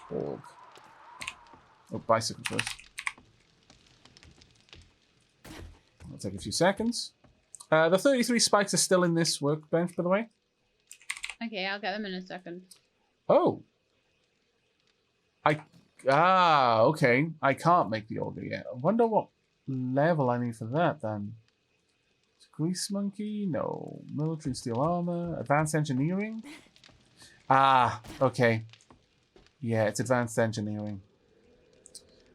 Org. Oh, bicycle first. It'll take a few seconds. The 33 spikes are still in this workbench, by the way. Okay, I'll get them in a second. Oh. Okay. I can't make the auger yet. I wonder what level I need for that, then. Grease monkey? No. Military steel armor? Advanced engineering? Ah, okay. Yeah, it's advanced engineering.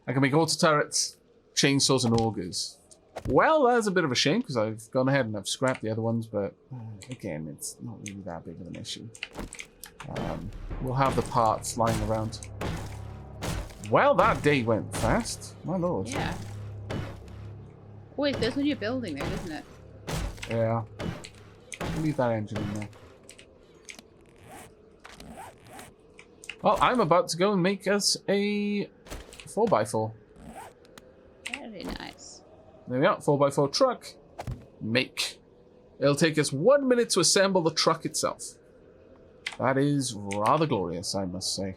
I can make auto turrets, chainsaws, and augers. Well, that's a bit of a shame, because I've gone ahead and I've scrapped the other ones, but again, it's not really that big of an issue. We'll have the parts lying around. Well, that day went fast. My lord. Yeah. Wait, there's when you're building there, isn't it? Yeah. Leave that engine in there. Well, I'm about to go and make us a 4x4. Very nice. There we are, 4x4 truck. Make. It'll take us 1 minute to assemble the truck itself. That is rather glorious, I must say.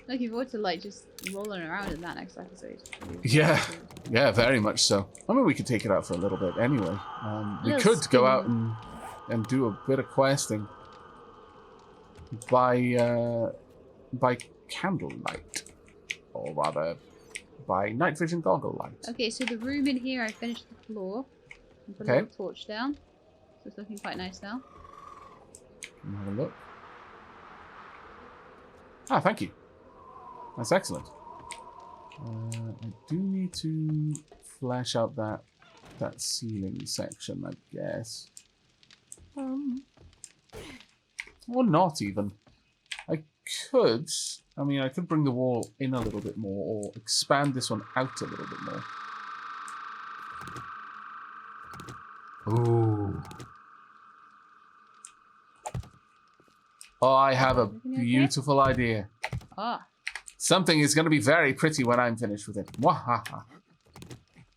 Looking forward to like just rolling around in that next episode. Yeah, yeah, very much so. I mean, we could take it out for a little bit anyway. We could go out and do a bit of questing by candlelight, or rather, by night vision goggle light. Okay, so the room in here, I finished the floor. And put a little torch down, so it's looking quite nice now. Have a look. Ah, thank you. That's excellent. I do need to flesh out that ceiling section, I guess. Or not even. I could bring the wall in a little bit more, or expand this one out a little bit more. Ooh. Oh, I have a beautiful idea. Ah. Something is going to be very pretty when I'm finished with it. Wahaha.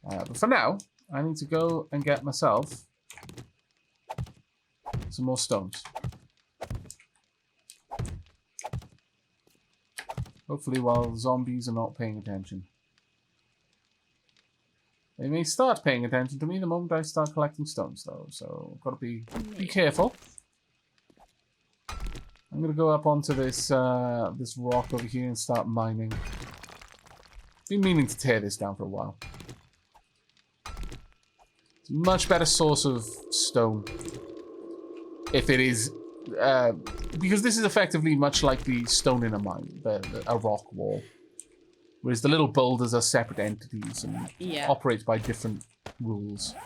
But for now, I need to go and get myself some more stones. Hopefully while zombies are not paying attention. They may start paying attention to me the moment I start collecting stones, though, so I've got to be careful. I'm going to go up onto this this rock over here and start mining. Been meaning to tear this down for a while. It's a much better source of stone. If it is... because this is effectively much like the stone in a mine, a rock wall. Whereas the little boulders are separate entities and operate by different rules.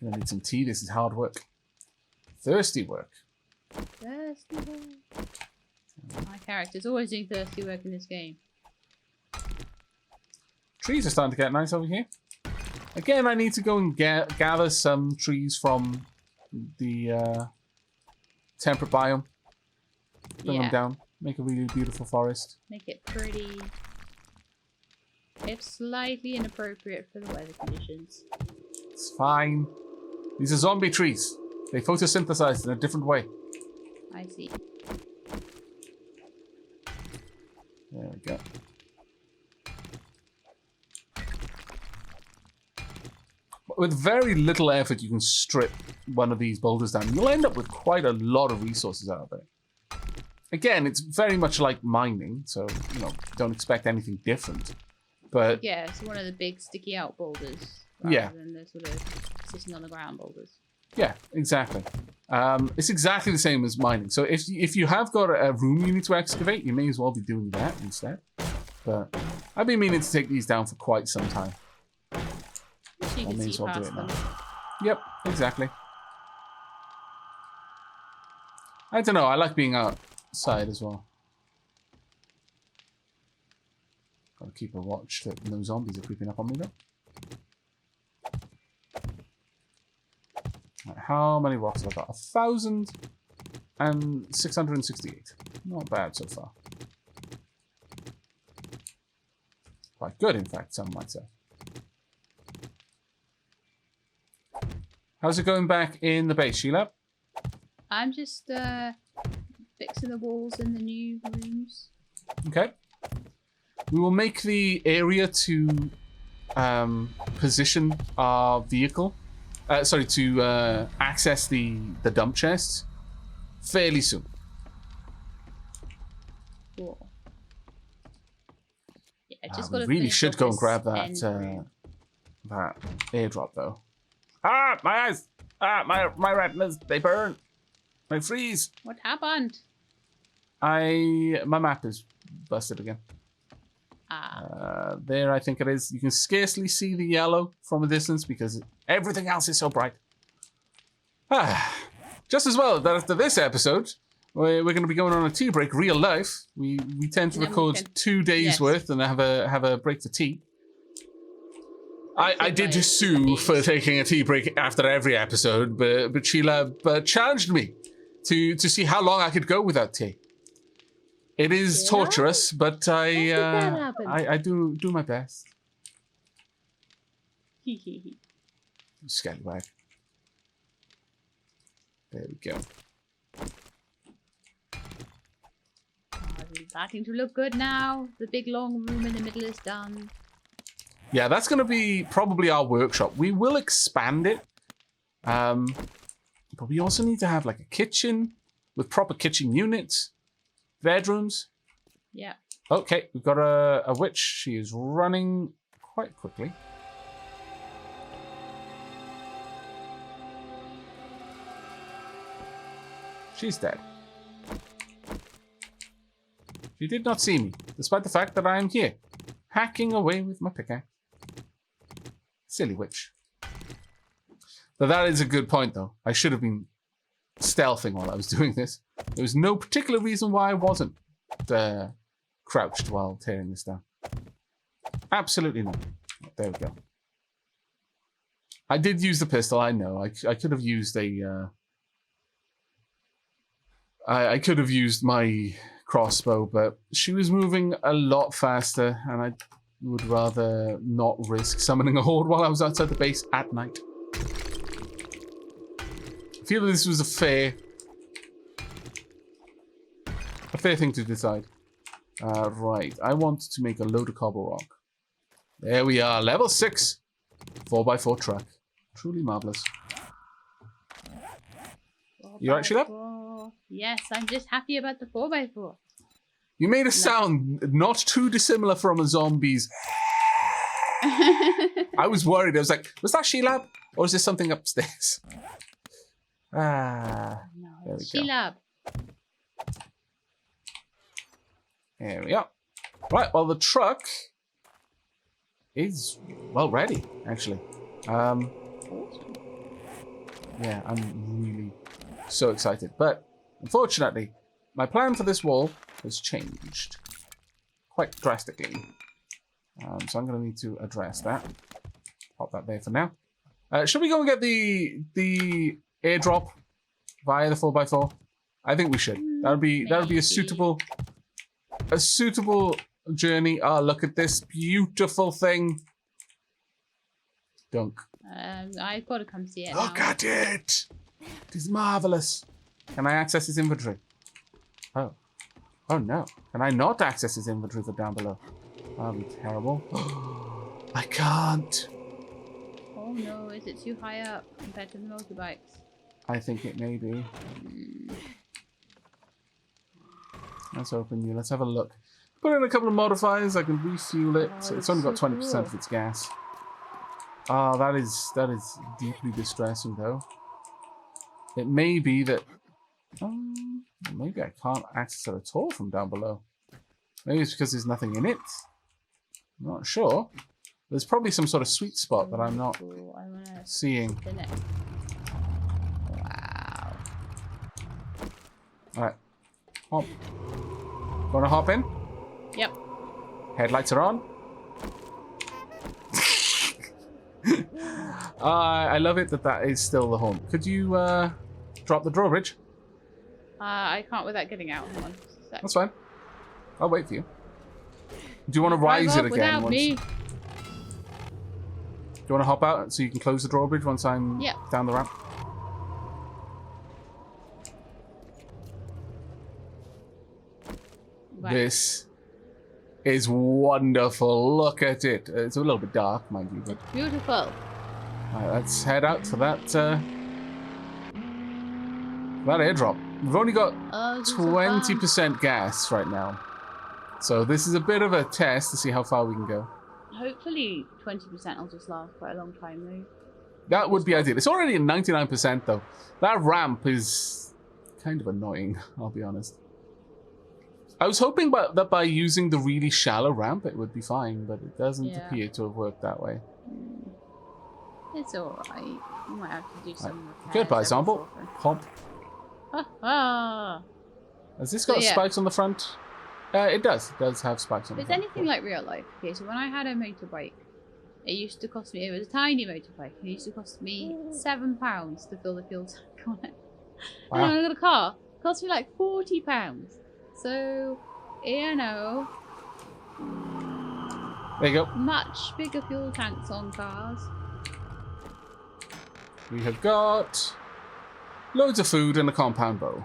Gonna need some tea, this is hard work. Thirsty work. Thirsty work. My character's always doing thirsty work in this game. Trees are starting to get nice over here. Again, I need to go and gather some trees from the temperate biome. Bring them down. Make a really beautiful forest. Make it pretty. If slightly inappropriate for the weather conditions. It's fine. These are zombie trees. They photosynthesize in a different way. I see. There we go. With very little effort, you can strip one of these boulders down. You'll end up with quite a lot of resources out of it. Again, it's very much like mining, so, you know, don't expect anything different. But yeah, it's one of the big sticky out boulders. Yeah. Rather than the sort of sitting on the ground boulders. Yeah, exactly. It's exactly the same as mining. So if you have got a room you need to excavate, you may as well be doing that instead. But I've been meaning to take these down for quite some time. So you can see past them. Yep, exactly. I don't know, I like being outside as well. Gotta keep a watch that no zombies are creeping up on me though. Right, how many rocks have I got? 1,668. Not bad so far. Quite good, in fact, some might say. How's it going back in the base, Sheila? I'm just fixing the walls in the new rooms. Okay. We will make the area to position our vehicle. To access the dump chests fairly soon. Cool. Yeah, just we gotta really finish should off go and this grab end room. that airdrop though. Ah, my eyes! Ah, my retinas, they burn. They freeze. What happened? My map is busted again. Ah. There, I think it is. You can scarcely see the yellow from a distance because everything else is so bright. Just as well that after this episode, we're going to be going on a tea break, real life. We tend to record 2 days worth and have a break for tea. I did just sue for taking a tea break after every episode, but Sheila challenged me to see how long I could go without tea. It is torturous, but I do my best. Scallywag. There we go. It's starting to look good now. The big long room in the middle is done. Yeah, that's going to be probably our workshop. We will expand it. But we also need to have like a kitchen with proper kitchen units. Bedrooms. Yeah. Okay, we've got a witch. She is running quite quickly. She's dead. She did not see me, despite the fact that I am here, hacking away with my pickaxe. Silly witch. But that is a good point, though. I should have been stealthing while I was doing this. There was no particular reason why I wasn't crouched while tearing this down. Absolutely not. There we go. I did use the pistol, I know. I could have used a... I could have used my crossbow, but she was moving a lot faster, and I would rather not risk summoning a horde while I was outside the base at night. I feel that this was a fair thing to decide. Right, I want to make a load of cobble rock. There we are, level 6, 4x4 truck. Truly marvelous. You alright, Sheila? Yes, I'm just happy about the 4x4. You made a sound not too dissimilar from a zombie's. I was worried. I was like, was that Sheila? Or is this something upstairs? No, there we go. Sheila. There we go. Right, well, the truck is, well, ready, actually. Awesome. Yeah, I'm really so excited. But, unfortunately, my plan for this wall has changed quite drastically. So I'm going to need to address that. Pop that there for now. Should we go and get the airdrop via the 4x4? I think we should. That'd be a suitable journey. Oh, look at this beautiful thing. Dunk. I've got to come see it. Look now. at it. It is marvelous. Can I access his inventory? Oh. Oh no. Can I not access his inventory for down below? That'll be terrible. I can't. Oh no, is it too high up compared to the motorbikes? I think it may be. Let's open you. Let's have a look. Put in a couple of modifiers. I can refuel it. Oh, It's only got 20% cool. of its gas. Ah, that is deeply distressing, though. It may be that... maybe I can't access it at all from down below. Maybe it's because there's nothing in it. I'm not sure. There's probably some sort of sweet spot that I'm not seeing. Wow. Alright. Hop. Wanna hop in? Yep. Headlights are on. I love it that is still the home. Could you drop the drawbridge? I can't without getting out. Hold on. That's fine. I'll wait for you. Do you want to rise it again? Without me. Do you want to hop out so you can close the drawbridge once I'm down the ramp? Right. This is wonderful. Look at it. It's a little bit dark, mind you. But... It's beautiful. Right, let's head out for that airdrop. We've only got 20% gas right now. So this is a bit of a test to see how far we can go. Hopefully 20% will just last quite a long time though. That would be ideal. It's already at 99% though. That ramp is kind of annoying, I'll be honest. I was hoping that by using the really shallow ramp it would be fine, but it doesn't appear to have worked that way. It's alright. You might have to do some repairs. Goodbye, Zombo. Hop. Has this got spikes on the front? It does. It does have spikes on the front. If it's anything like real life, okay, so when I had a motorbike, it used to cost me, it was a tiny motorbike, and it used to cost me £7 to fill the fuel tank on it. Wow. And when I got a car, it cost me like £40. So, you know. There you go. Much bigger fuel tanks on cars. We have got loads of food and a compound bow.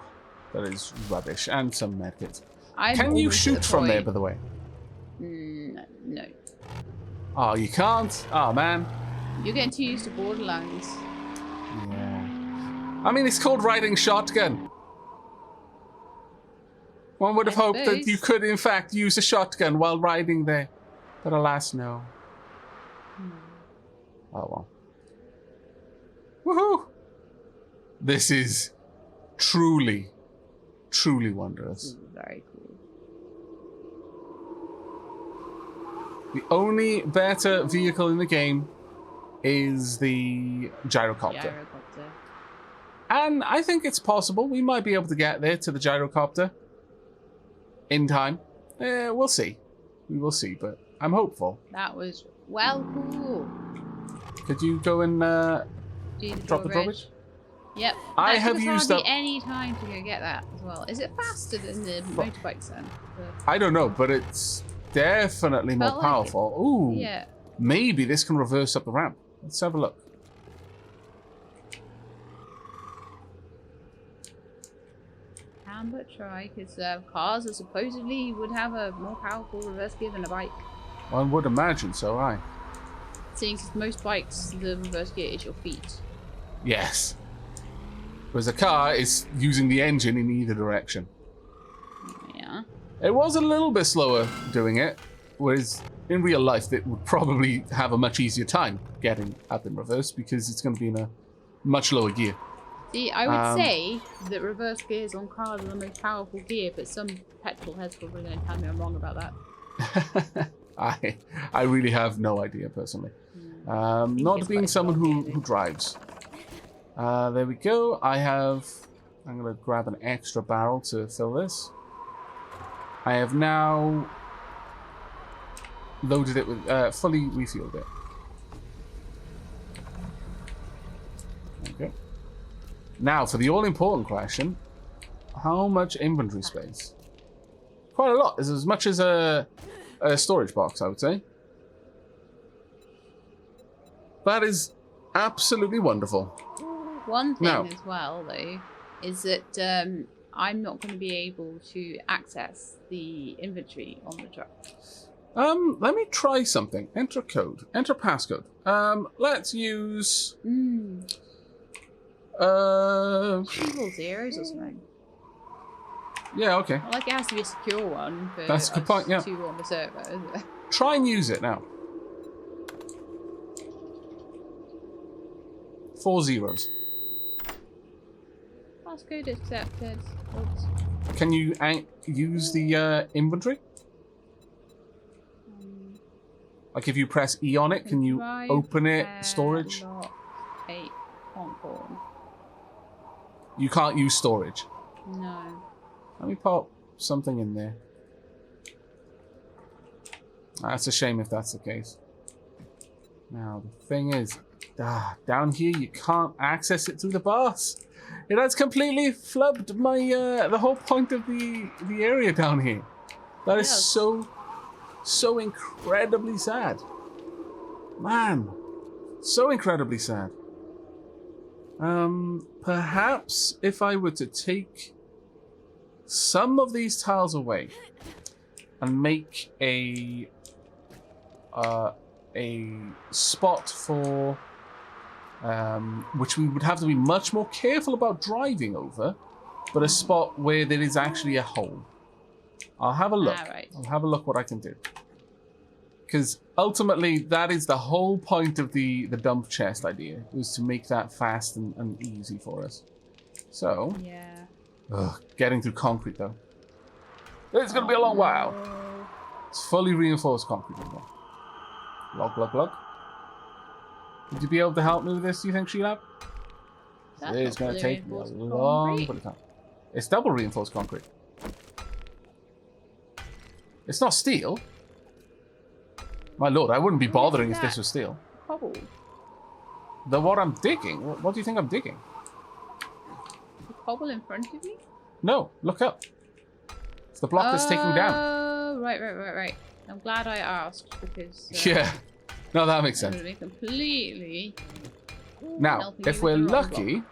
That is rubbish. And some medkits. Can you shoot from there, by the way? No. Oh, you can't? Oh, man. You're getting too used to Borderlands. Yeah. I mean, it's called riding shotgun. One would have hoped that you could, in fact, use a shotgun while riding there. But alas, no. Oh, well. Woohoo! This is truly, truly wondrous. Very cool. The only better vehicle in the game is the gyrocopter. And I think it's possible we might be able to get there to the gyrocopter in time. We'll see. We will see, but I'm hopeful. That was well cool. Could you go and drop the drawbridge? Yep. I have used up any time to go get that as well. Is it faster than the motorbikes then? I don't know, but it's definitely more powerful. Ooh. Yeah. Maybe this can reverse up the ramp. Let's have a look. Can but try, because cars are supposedly would have a more powerful reverse gear than a bike. One would imagine so, aye. Seeing as most bikes, the reverse gear is your feet. Yes. Whereas a car is using the engine in either direction. Yeah. It was a little bit slower doing it, whereas in real life it would probably have a much easier time getting up in reverse because it's going to be in a much lower gear. See, I would say that reverse gears on cars are the most powerful gear, but some petrol head's probably going to tell me I'm wrong about that. I really have no idea personally. Not being someone who drives. There we go. I'm going to grab an extra barrel to fill this. I have now loaded it with, fully refueled it. Okay. Now, for the all-important question, How much inventory space? Quite a lot. It's as much as a storage box, I would say. That is absolutely wonderful. One thing as well, though, is that I'm not going to be able to access the inventory on the truck. Let me try something. Enter code. Enter passcode. Let's use... Triple zeros or something. Yeah, okay. Not like it has to be a secure one for That's a good point, yeah. two on the server, is it? Try and use it now. 4 zeros. Passcode accepted. Oops. Can you use the inventory? Like if you press E on it, can you open it? Storage? You can't use storage. No. Let me pop something in there. That's a shame if that's the case. Now, the thing is, down here you can't access it through the bars. It has completely flubbed my the whole point of the area down here. That is so incredibly sad. Man, so incredibly sad. Perhaps if I were to take some of these tiles away and make a spot for which we would have to be much more careful about driving over, but a spot where there is actually a hole. I'll have a look. Right. I'll have a look what I can do. Because ultimately, that is the whole point of the dump chest idea, was to make that fast and easy for us. So, yeah. Getting through concrete though. It's going to be a long while. It's fully reinforced concrete as well. Log, log, log. Would you be able to help me with this, do you think, Sheila? It's going to take me a long bit of time. It's double reinforced concrete. It's not steel. My lord, I wouldn't be bothering if this was steel. Cobble. What I'm digging? What do you think I'm digging? The cobble in front of you? No, look up. It's the block that's taking down. Oh, right. I'm glad I asked because... yeah. No, that makes sense. Completely... Now, if we're lucky,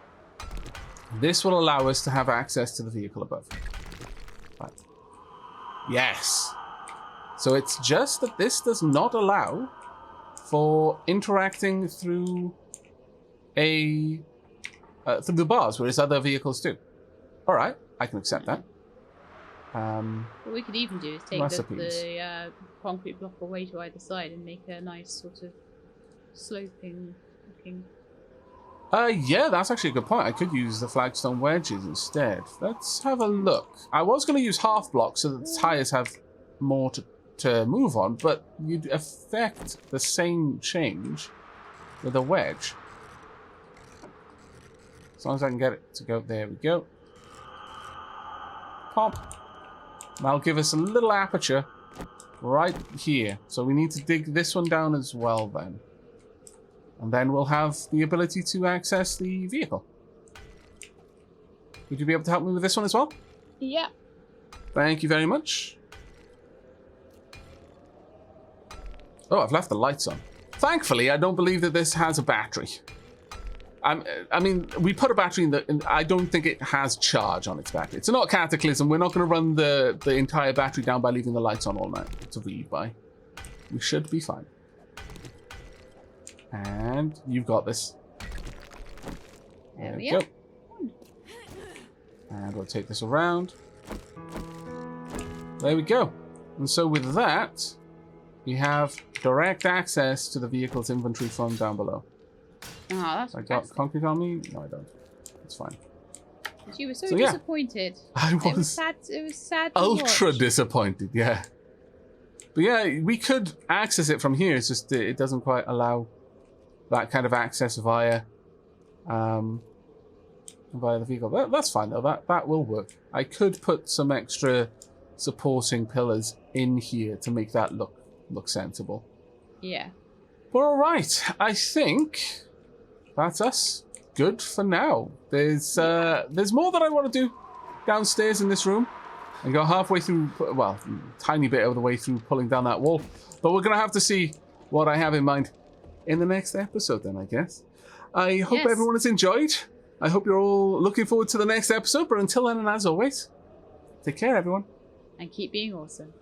this will allow us to have access to the vehicle above. Right. Yes. So it's just that this does not allow for interacting through through the bars, whereas other vehicles do. All right, I can accept that. What we could even do is take the concrete block away to either side and make a nice sort of sloping looking. Yeah, that's actually a good point. I could use the flagstone wedges instead. Let's have a look. I was going to use half blocks so that the tires have more to move on, but you'd affect the same change with a wedge. As long as I can get it to go, there we go. Pop. That'll give us a little aperture right here. So we need to dig this one down as well then. And then we'll have the ability to access the vehicle. Would you be able to help me with this one as well? Yeah. Thank you very much. Oh, I've left the lights on. Thankfully, I don't believe that this has a battery. I mean, we put a battery in and I don't think it has charge on its battery. It's not a cataclysm. We're not going to run the entire battery down by leaving the lights on all night to read by. We should be fine. And you've got this. There we go. And we'll take this around. There we go. And so with that, we have direct access to the vehicle's inventory from down below. Oh, that's I got concrete on me? No, I don't. It's fine. You were so disappointed. I was. It was sad. It was sad. Ultra disappointed. Yeah. But yeah, we could access it from here. It's just it doesn't quite allow that kind of access via the vehicle. That's fine though. That will work. I could put some extra supporting pillars in here to make that look sensible. Yeah. But all right, I think that's us. Good for now. There's more that I want to do, downstairs in this room. I got halfway through, well, tiny bit of the way through pulling down that wall. But we're going to have to see what I have in mind in the next episode then, I guess. I hope everyone has enjoyed. I hope you're all looking forward to the next episode. But until then, and as always, take care, everyone. And keep being awesome.